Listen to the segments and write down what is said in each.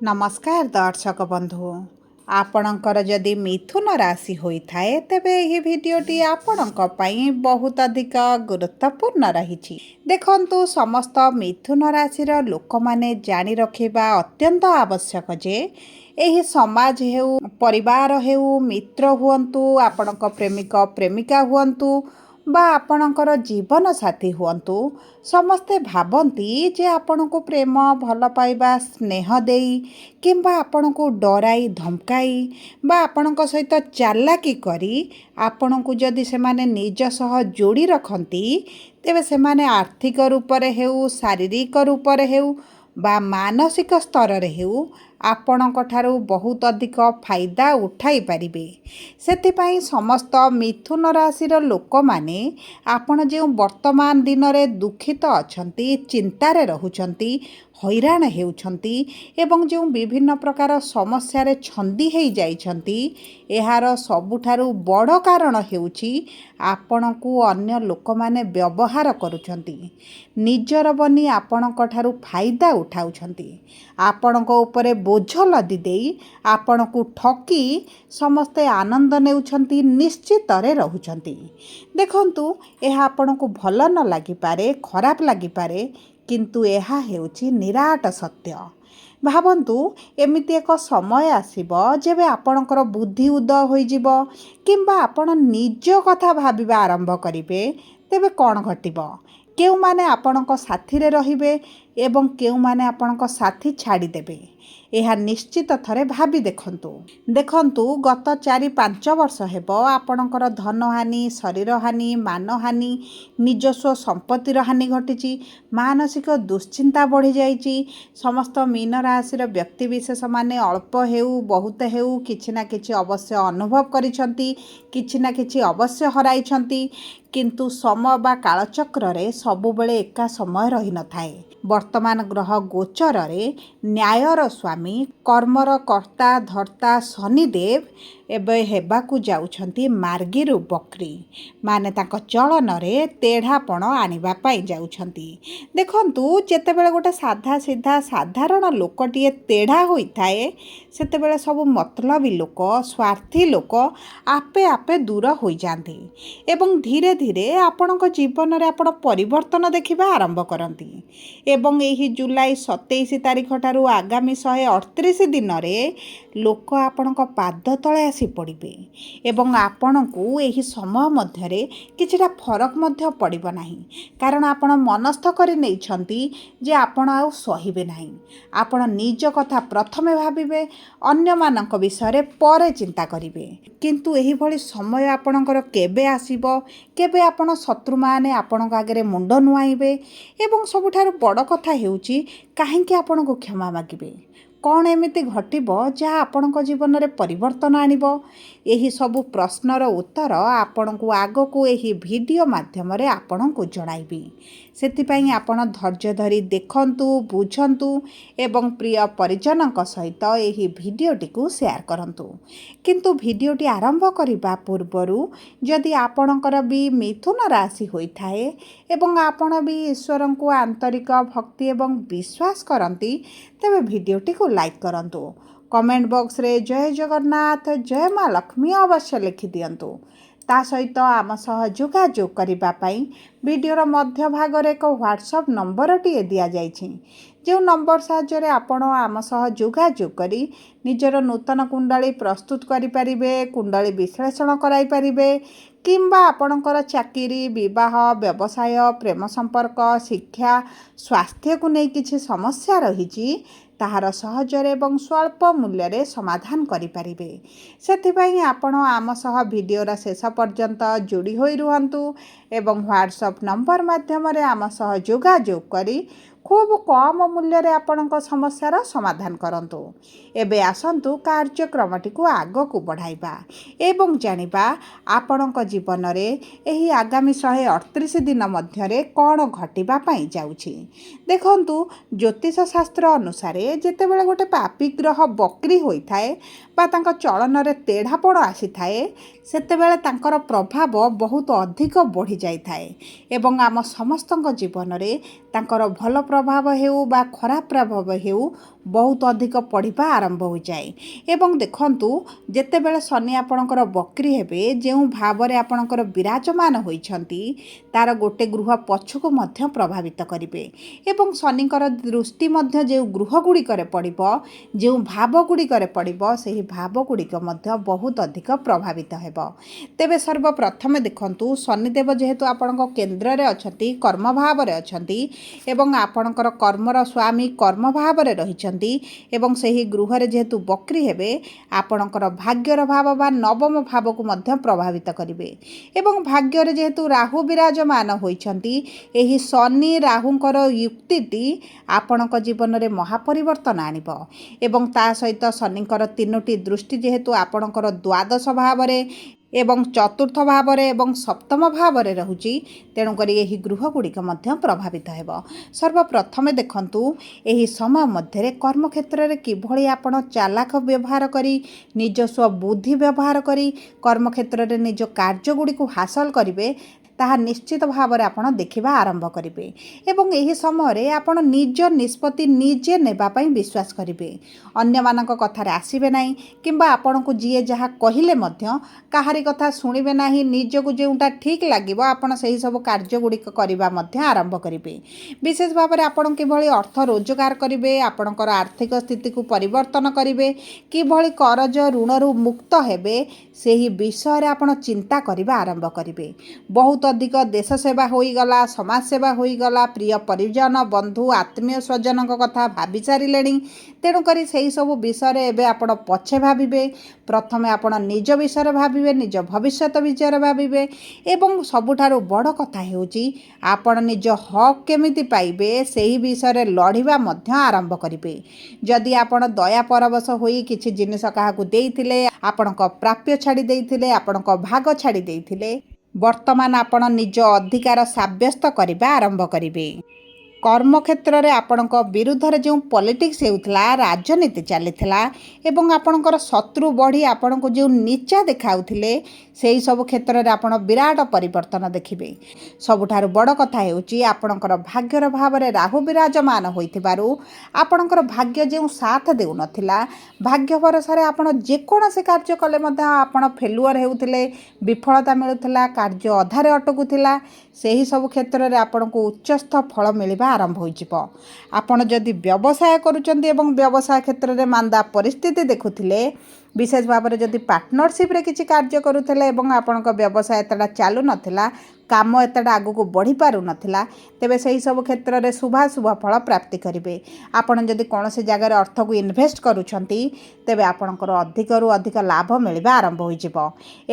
नमस्कार दर्शक बंधु आपणकर जदि मिथुन राशि होइथाए तेबे यह भिडियोटी आपणक पई बहुत अधिक गुरुत्वपूर्ण रही। देखंतु समस्त मिथुन राशिर लोक माने जानी रखिबा अत्यंत आवश्यक जे एही समाज हेउ परिवार हेउ मित्र हुअन्तु आपणक प्रेमिक प्रेमिका हुअन्तु बा आपणकर जीवन साथी हुअन्तु समस्ते भावती जे आपणको प्रेम भल पाइबा स्नेह देई किंबा आपणको डराई धमकाई बा आपणको सहित चालाकी करी आपणको जदि सेमाने निज सह जोड़ी रखती तेबे सेमाने आर्थिक रूप रे हेउ शारीरिक रूप रे हेउ बा मानसिक स्तर रे हेउ आपणक ठारू बहुत अधिक फायदा उठाई पारिबे। सेथिपाई समस्त मिथुन राशिर लोक माने आपण जे वर्तमान दिन रे दुखित अछंती चिंतारे रहुचंती हैरान हेउछंती एवं जो विभिन्न प्रकार समस्या रे छंदी हेई जाइछंती एहार सबुठारू बड़ कारण हेउची आपणकू अन्य लोक माने व्यवहार करुछंती निजर बनी आपणक ठारू फायदा उठाउछंती आपणको उपरे बोझ लदी देई आपणकू ठकी समस्ते आनंद नेउछंती निश्चित रे रहुछंती। देखंतु एहा आपणकू भल न लागि पारे खराब लागि पारे किंतु एहा हेउची निराट सत्य। भावन्तु एमिति एक समय आसीबो जेबे आपणकर बुद्धि उदय होइजिबो किंबा आपण निज कथा भाबिबा आरंभ करिवे तेबे कोन घटिबो केउ माने आपणक साथी रे रहिबे एवं केउ माने आपणक साथी छाड़ी देबे यह निश्चित थरे भाबी देखंतु गत 4-5 वर्ष हेबो आपणकर धन हानि शरीर हानि मानहानि निजस्व संपत्तिर हानि घटिची मानसिक दुश्चिंता बढ़ी जाइची। समस्त मीन राशि व्यक्ति विशेष माने अल्प हेउ बहुत हेउ किछि ना किछि अवश्य अनुभव करिसंती किछि ना किछि अवश्य हराइछंती किंतु समय बा कालचक्र रे सबुबेले एका समय रही न थाए। वर्तमान ग्रह गोचर रे न्यायर स्वामी कर्मर कर्ता धर्ता शनिदेव एबे हेबाकू जाउछंती मार्गीरु बकरी माने तांको चलन रे तेढ़ापण आनिबा पाई जाउछंती। देखंतु जेतेबेले गोटे साधा सीधा साधारण लोकटिए तेढ़ा होइथाए सेतेबेले सब मतलबी लोक स्वार्थी लोक आपे आपे दूर होई जांती एवं धीरे धीरे आपणक जीवन रे आपण परिवर्तन देखिबा आरंभ करंती एवं एही जुलाई 27 तारिख ठारू आगामी 138 दिन रे लोक आपणक पाद तळे आसी पड़िबे एवं आपणकू एही समय मध्यरे किछिटा फरक मध्य पड़िबो नाही कारण आपण मनस्थ करि नेइछंती जे आपण आउ सहिबे नाही आपण निज कथा प्रथमे भाबिबे अन्य मानक विषय परे चिंता करिवे किंतु एही भली समय आपणकर केबे आसीबो केबे आपण शत्रु माने आपणक आगरे मुंड नुआइबे एवं सबुठार बड़ कथा हेउची काहेकि आपणको क्षमा मागिबे कौन एमिति घटिबो जहाँ आपणक जीवन रे परिवर्तन आनिबो एही सबु प्रश्नर उत्तर आपणको आगको एही वीडियो माध्यम रे आपणको जणाइबी सेतिपई आपण धैर्य धरी देखंतु बुझंतु एवं प्रिय परिजनक सहित एही वीडियोटी को शेयर करंतु किंतु वीडियोटी आरंभ करिबा पूर्वरु जदि आपणकर भी मिथुन राशि होइथाए एवं आपण भी ईश्वर को आंतरिक भक्ति एवं विश्वास करंती तेबे वीडियोटी को लाइक करंतु कमेंट बॉक्स रे जय जगन्नाथ जय माँ लक्ष्मी अवश्य लिखि दियंतु ता सहित आम सह जोगाजोग करिबा पई वीडियोर मध्य भाग रे एक व्हाट्सएप नंबर टी दिया जाइछि जो नंबर साहाय्य आपण आम सह जोगाजोग करी निजर नूतन कुंडली प्रस्तुत करि परिबे कुंडली विश्लेषण कराई परिबे किंबा आपणकर चाकरी विवाह व्यवसाय प्रेम संपर्क शिक्षा स्वास्थ्य को नहीं किछि समस्या रही ताहार सहजरे एवं स्वल्प मूल्य रे समाधान करि परिबे सेथिपई आपण आम सह वीडियोर शेष पर्यंत जोड़ी होई रुहंतु एवं व्हाट्सएप नंबर माध्यम रे आम सह जोगाजोग करी खूब कम मूल्य रे आपणक समस्यार समाधान करंतु। एबे आसंतु कार्यक्रमटी को आग को बढ़ाइबा एवं जानिबा आपणक जीवन रे एही आगामी 138 दिन मध्यरे कौन घटिबा पाई जाउछि। देखंतु ज्योतिष शास्त्र अनुसार जेतेबेले गोटे पापी ग्रह बकरी होइथाए बा तांको चलन रे तेढ़ापण आसीथाए सेतेबेले तांकर प्रभाव बहुत अधिक बढ़ी जाइथाए एवं आम समस्तक जीवन रे ତାଙ୍କର ଭଲ ପ୍ରଭାବ ହେଉ ବା ଖରାପ ପ୍ରଭାବ ହେଉ ବହୁତ ଅଧିକ ପଡ଼ିବା ଆରମ୍ଭ ହୋଇଯାଏ। ଏବଂ ଦେଖନ୍ତୁ, ଯେତେବେଳେ ଶନି ଆପଣଙ୍କର ବକ୍ରି ହେବେ, ଯେଉଁ ଭାବରେ ଆପଣଙ୍କର ବିରାଜମାନ ହୋଇଛନ୍ତି ତାର ଗୋଟେ ଗୃହ ପଛକୁ ମଧ୍ୟ ପ୍ରଭାବିତ କରିବେ। ଏବଂ ଶନିଙ୍କର ଦୃଷ୍ଟି ମଧ୍ୟ ଯେଉଁ ଗୃହ ଗୁଡ଼ିକରେ ପଡ଼ିବ, ଯେଉଁ ଭାବ ଗୁଡ଼ିକରେ ପଡ଼ିବ, ସେହି ଭାବ ଗୁଡ଼ିକ ମଧ୍ୟ ବହୁତ ଅଧିକ ପ୍ରଭାବିତ ହେବ। ତେବେ ସର୍ବପ୍ରଥମେ ଦେଖନ୍ତୁ, ଶନିଦେବ ଯେହେତୁ ଆପଣଙ୍କ କେନ୍ଦ୍ରରେ ଅଛନ୍ତି, କର୍ମ ଭାବରେ ଅଛନ୍ତି ଏବଂ ଆପଣଙ୍କର କର୍ମର ସ୍ୱାମୀ କର୍ମ ଭାବରେ ରହିଛନ୍ତି ଏବଂ ସେହି ଗୃହରେ ଯେହେତୁ ବକ୍ରି ହେବେ, ଆପଣଙ୍କର ଭାଗ୍ୟର ଭାବ ବା ନବମ ଭାବକୁ ମଧ୍ୟ ପ୍ରଭାବିତ କରିବେ। ଏବଂ ଭାଗ୍ୟରେ ଯେହେତୁ ରାହୁ ବିରାଜମାନ ହୋଇଛନ୍ତି, ଏହି ଶନି ରାହୁଙ୍କର ଯୁକ୍ତିଟି ଆପଣଙ୍କ ଜୀବନରେ ମହାପରିବର୍ତ୍ତନ ଆଣିବ। ଏବଂ ତା ସହିତ ଶନିଙ୍କର 3ଟି ଦୃଷ୍ଟି ଯେହେତୁ ଆପଣଙ୍କର ଦ୍ୱାଦଶ ଭାବରେ ଏବଂ ଚତୁର୍ଥ ଭାବରେ ଏବଂ ସପ୍ତମ ଭାବରେ ରହୁଛି, ତେଣୁକରି ଏହି ଗୃହ ଗୁଡ଼ିକ ମଧ୍ୟ ପ୍ରଭାବିତ ହେବ। ସର୍ବପ୍ରଥମେ ଦେଖନ୍ତୁ, ଏହି ସମୟ ମଧ୍ୟରେ କର୍ମକ୍ଷେତ୍ରରେ କିଭଳି ଆପଣ ଚାଲାକ ବ୍ୟବହାର କରି ନିଜସ୍ୱ ବୁଦ୍ଧି ବ୍ୟବହାର କରି କର୍ମକ୍ଷେତ୍ରରେ ନିଜ କାର୍ଯ୍ୟଗୁଡ଼ିକୁ ହାସଲ କରିବେ, ତାହା ନିଶ୍ଚିତ ଭାବରେ ଆପଣ ଦେଖିବା ଆରମ୍ଭ କରିବେ। ଏବଂ ଏହି ସମୟରେ ଆପଣ ନିଜ ନିଷ୍ପତ୍ତି ନିଜେ ନେବା ପାଇଁ ବିଶ୍ୱାସ କରିବେ। ଅନ୍ୟମାନଙ୍କ କଥାରେ ଆସିବେ ନାହିଁ କିମ୍ବା ଆପଣଙ୍କୁ ଯିଏ ଯାହା କହିଲେ ମଧ୍ୟ କାହାରି କଥା ଶୁଣିବେ ନାହିଁ। ନିଜକୁ ଯେଉଁଟା ଠିକ୍ ଲାଗିବ ଆପଣ ସେହି ସବୁ କାର୍ଯ୍ୟଗୁଡ଼ିକ କରିବା ମଧ୍ୟ ଆରମ୍ଭ କରିବେ। ବିଶେଷ ଭାବରେ ଆପଣ କିଭଳି ଅର୍ଥ ରୋଜଗାର କରିବେ, ଆପଣଙ୍କର ଆର୍ଥିକ ସ୍ଥିତିକୁ ପରିବର୍ତ୍ତନ କରିବେ, କିଭଳି କରଜ ଋଣରୁ ମୁକ୍ତ ହେବେ, ସେହି ବିଷୟରେ ଆପଣ ଚିନ୍ତା କରିବା ଆରମ୍ଭ କରିବେ। ବହୁତ ଅଧିକ ଦେଶ ସେବା ହୋଇଗଲା, ସମାଜ ସେବା ହୋଇଗଲା, ପ୍ରିୟ ପରିଜନ ବନ୍ଧୁ ଆତ୍ମୀୟ ସ୍ୱଜନଙ୍କ କଥା ଭାବି ସାରିଲେଣି। ତେଣୁକରି ସେହି ସବୁ ବିଷୟରେ ଏବେ ଆପଣ ପଛେ ଭାବିବେ। ପ୍ରଥମେ ଆପଣ ନିଜ ବିଷୟରେ ଭାବିବେ, ନିଜ ଭବିଷ୍ୟତ ବିଷୟରେ ଭାବିବେ ଏବଂ ସବୁଠାରୁ ବଡ଼ କଥା ହେଉଛି ଆପଣ ନିଜ ହକ୍ କେମିତି ପାଇବେ ସେହି ବିଷୟରେ ଲଢ଼ିବା ମଧ୍ୟ ଆରମ୍ଭ କରିବେ। ଯଦି ଆପଣ ଦୟା ପରବଶ ହୋଇ କିଛି ଜିନିଷ କାହାକୁ ଦେଇଥିଲେ, ଆପଣଙ୍କ ପ୍ରାପ୍ୟ ଛାଡ଼ି ଦେଇଥିଲେ, ଆପଣଙ୍କ ଭାଗ ଛାଡ଼ି ଦେଇଥିଲେ, ବର୍ତ୍ତମାନ ଆପଣ ନିଜ ଅଧିକାର ସାବ୍ୟସ୍ତ କରିବା ଆରମ୍ଭ କରିବେ। କର୍ମକ୍ଷେତ୍ରରେ ଆପଣଙ୍କ ବିରୁଦ୍ଧରେ ଯେଉଁ ପଲିଟିକ୍ସ ହେଉଥିଲା, ରାଜନୀତି ଚାଲିଥିଲା ଏବଂ ଆପଣଙ୍କର ଶତ୍ରୁ ବଢ଼ି ଆପଣଙ୍କୁ ଯେଉଁ ନିଚା ଦେଖାଉଥିଲେ, ସେହି ସବୁ କ୍ଷେତ୍ରରେ ଆପଣ ବିରାଟ ପରିବର୍ତ୍ତନ ଦେଖିବେ। ସବୁଠାରୁ ବଡ଼ କଥା ହେଉଛି ଆପଣଙ୍କର ଭାଗ୍ୟର ଭାବରେ ରାହୁ ବିରାଜମାନ ହୋଇଥିବାରୁ ଆପଣଙ୍କର ଭାଗ୍ୟ ଯେଉଁ ସାଥ ଦେଉନଥିଲା, ଭାଗ୍ୟ ଭରସାରେ ଆପଣ ଯେକୌଣସି କାର୍ଯ୍ୟ କଲେ ମଧ୍ୟ ଆପଣ ଫେଲୁଅର ହେଉଥିଲେ, ବିଫଳତା ମିଳୁଥିଲା, କାର୍ଯ୍ୟ ଅଧାରେ ଅଟକୁଥିଲା, ସେହି ସବୁ କ୍ଷେତ୍ରରେ ଆପଣଙ୍କୁ ଉଚ୍ଚସ୍ଥ ଫଳ ମିଳିବା ଆରମ୍ଭ ହୋଇଯିବ। ଆପଣ ଯଦି ବ୍ୟବସାୟ କରୁଛନ୍ତି ଏବଂ ବ୍ୟବସାୟ କ୍ଷେତ୍ରରେ ମାନ୍ଦା ପରିସ୍ଥିତି ଦେଖୁଥିଲେ, ବିଶେଷ ଭାବରେ ଯଦି ପାର୍ଟନରସିପ୍ରେ କିଛି କାର୍ଯ୍ୟ କରୁଥିଲେ ଏବଂ ଆପଣଙ୍କ ବ୍ୟବସାୟ ଏତେଟା ଚାଲୁନଥିଲା, କାମ ଏତେଟା ଆଗକୁ ବଢ଼ିପାରୁନଥିଲା, ତେବେ ସେହି ସବୁ କ୍ଷେତ୍ରରେ ଶୁଭାଶୁଭ ଫଳ ପ୍ରାପ୍ତି କରିବେ। ଆପଣ ଯଦି କୌଣସି ଜାଗାରେ ଅର୍ଥକୁ ଇନଭେଷ୍ଟ କରୁଛନ୍ତି, ତେବେ ଆପଣଙ୍କର ଅଧିକରୁ ଅଧିକ ଲାଭ ମିଳିବା ଆରମ୍ଭ ହୋଇଯିବ।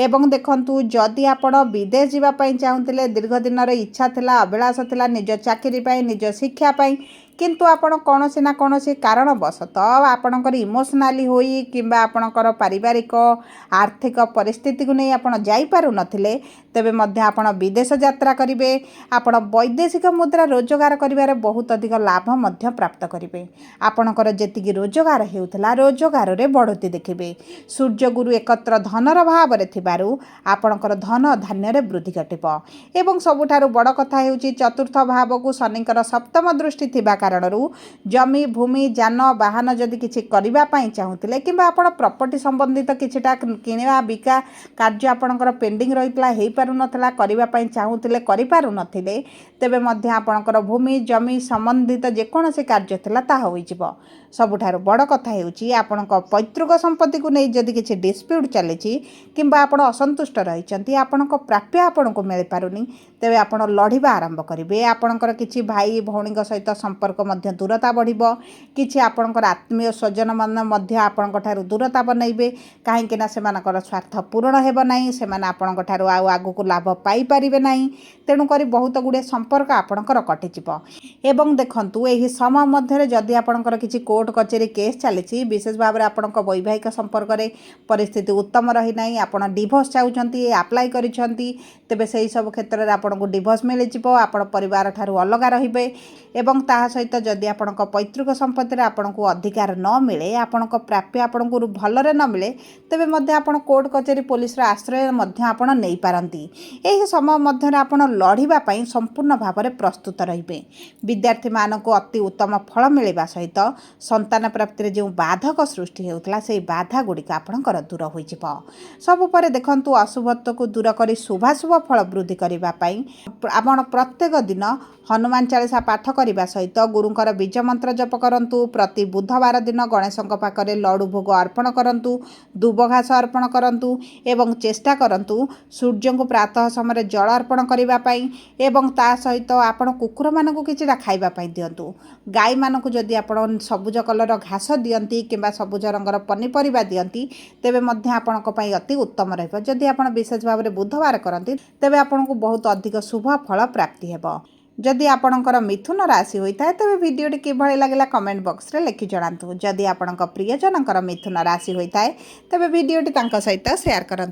ଏବଂ ଦେଖନ୍ତୁ, ଯଦି ଆପଣ ବିଦେଶ ଯିବା ପାଇଁ ଚାହୁଁଥିଲେ, ଦୀର୍ଘ ଦିନର ଇଚ୍ଛା ଥିଲା, ଅଭିଳାଷ ଥିଲା ନିଜ ଚାକିରି ପାଇଁ, ନିଜ ଶିକ୍ଷା ପାଇଁ, କିନ୍ତୁ ଆପଣ କୌଣସି ନା କୌଣସି କାରଣବଶତଃ ଆପଣଙ୍କର ଇମୋସନାଲି ହୋଇ କିମ୍ବା ଆପଣଙ୍କର ପାରିବାରିକ ଆର୍ଥିକ ପରିସ୍ଥିତିକୁ ନେଇ ଆପଣ ଯାଇପାରୁନଥିଲେ, ତେବେ ମଧ୍ୟ ଆପଣ ବିଦେଶ ଯାତ୍ରା କରିବେ। ଆପଣ ବୈଦେଶିକ ମୁଦ୍ରା ରୋଜଗାର କରିବାରେ ବହୁତ ଅଧିକ ଲାଭ ମଧ୍ୟ ପ୍ରାପ୍ତ କରିବେ। ଆପଣଙ୍କର ଯେତିକି ରୋଜଗାର ହେଉଥିଲା, ରୋଜଗାରରେ ବଢ଼ତି ଦେଖିବେ। ସୂର୍ଯ୍ୟଗୁରୁ ଏକତ୍ର ଧନର ଭାବରେ ଥିବାରୁ ଆପଣଙ୍କର ଧନ ଧାନ୍ୟରେ ବୃଦ୍ଧି ଘଟିବ। ଏବଂ ସବୁଠାରୁ ବଡ଼ କଥା ହେଉଛି ଚତୁର୍ଥ ଭାବକୁ ଶନିଙ୍କର ସପ୍ତମ ଦୃଷ୍ଟି ଥିବା କାରଣରୁ ଜମି ଭୂମି ଯାନ ବାହନ ଯଦି କିଛି କରିବା ପାଇଁ ଚାହୁଁଥିଲେ କିମ୍ବା ଆପଣ ପ୍ରପର୍ଟି ସମ୍ବନ୍ଧିତ କିଛିଟା କିଣିବା ବିକା କାର୍ଯ୍ୟ ଆପଣଙ୍କର ପେଣ୍ଡିଂ ରହିଥିଲା, ହେଇପାରୁନଥିଲା, କରିବା ପାଇଁ ଚାହୁଁଥିଲେ, କରିପାରୁନଥିଲେ, ତେବେ ମଧ୍ୟ ଆପଣଙ୍କର ଭୂମି ଜମି ସମ୍ବନ୍ଧିତ ଯେକୌଣସି କାର୍ଯ୍ୟ ଥିଲା ତାହା ହୋଇଯିବ। ସବୁଠାରୁ ବଡ଼ କଥା ହେଉଛି ଆପଣଙ୍କ ପୈତୃକ ସମ୍ପତ୍ତିକୁ ନେଇ ଯଦି କିଛି ଡିସ୍ପ୍ୟୁଟ୍ ଚାଲିଛି କିମ୍ବା ଆପଣ ଅସନ୍ତୁଷ୍ଟ ରହିଛନ୍ତି, ଆପଣଙ୍କ ପ୍ରାପ୍ୟ ଆପଣଙ୍କୁ ମିଳିପାରୁନି, ତେବେ ଆପଣ ଲଢ଼ିବା ଆରମ୍ଭ କରିବେ। ଆପଣଙ୍କର କିଛି ଭାଇ ଭଉଣୀଙ୍କ ସହିତ ସମ୍ପର୍କ ମଧ୍ୟ ଦୂରତା ବଢ଼ିବ। କିଛି ଆପଣଙ୍କର ଆତ୍ମୀୟ ସ୍ୱଜନମାନେ ମଧ୍ୟ ଆପଣଙ୍କ ଠାରୁ ଦୂରତା ବନେଇବେ, କାହିଁକିନା ସେମାନଙ୍କର ସ୍ୱାର୍ଥ ପୂରଣ ହେବ ନାହିଁ, ସେମାନେ ଆପଣଙ୍କ ଠାରୁ ଆଉ ଆଗକୁ ଲାଭ ପାଇପାରିବେ ନାହିଁ। ତେଣୁକରି ବହୁତ ଗୁଡ଼ିଏ ସମ୍ପର୍କ ଆପଣଙ୍କର କଟିଯିବ। ଏବଂ ଦେଖନ୍ତୁ, ଏହି ସମୟ ମଧ୍ୟରେ ଯଦି ଆପଣଙ୍କର କିଛି କୋର୍ଟ କଚେରୀ କେସ୍ ଚାଲିଛି, ବିଶେଷ ଭାବରେ ଆପଣଙ୍କ ବୈବାହିକ ସମ୍ପର୍କରେ ପରିସ୍ଥିତି ଉତ୍ତମ ରହିନାହିଁ, ଆପଣ ଡିଭୋର୍ସ ଚାହୁଁଛନ୍ତି, ଆପ୍ଲାଏ କରିଛନ୍ତି, ତେବେ ସେହି ସବୁ କ୍ଷେତ୍ରରେ ଆପଣ आपनको डिवोर्स मिल जिवो आपण परिवार ठारू अलग रहिबे एवं ता सहित जदि आपणक पैतृक संपत्ति रे आपणको अधिकार न मिले आपणक प्राप्य आपणको भलरे न मिले तेबे मध्य आपण कोर्ट कचेरी पुलिस रा आश्रय मध्य आपण नै पारंती। एही समय मध्य आपण लढिबा पई संपूर्ण भाव में प्रस्तुत रहिबे। विद्यार्थी मानक अति उत्तम फल मिलवा सहित संतान प्राप्ति रे जो बाधक सृष्टि हेउतला से बाधा गुड़िक आपणकर दूर होई जिवो। सब परे देखंतु अशुभत्व को दूर करी शुभाशुभ फल वृद्धि करिबा पई आपण प्रत्येक दिन हनुमान चालीसा पाठ करने सहित गुरुंकर बीज मंत्र जप करंतु। प्रति बुधवार दिन गणेशों पाखरे लड्डू भोग अर्पण करंतु, दुब घास अर्पण करंतु एवं चेष्टा करंतु सूर्य को प्रातः समय जल अर्पण करने पाई एवं ता सहित आपण कुकुर मानक किछिटा खाइबा पाई दियंतु। गाई मानक जदि आपण सबुज कलर घास दियंती किंबा सबुज रंगर पनीपरिबा दियंती तेबे मध्य आपणक पई अति उत्तम रहइबो। जदि आपण विशेष भाव में बुधवार करंती तेबे आपणको बहुत अधिक शुभ फल प्राप्ति हेबो। जदि आपणकर मिथुन राशि होता है तेबे वीडियोटी किभଳି लागला कमेंट बॉक्स रे लिखि जणांतु। जदि आपणक प्रियजनकर मिथुन राशि होता है तेबे वीडियोटी तांका सहित शेयर करंतु।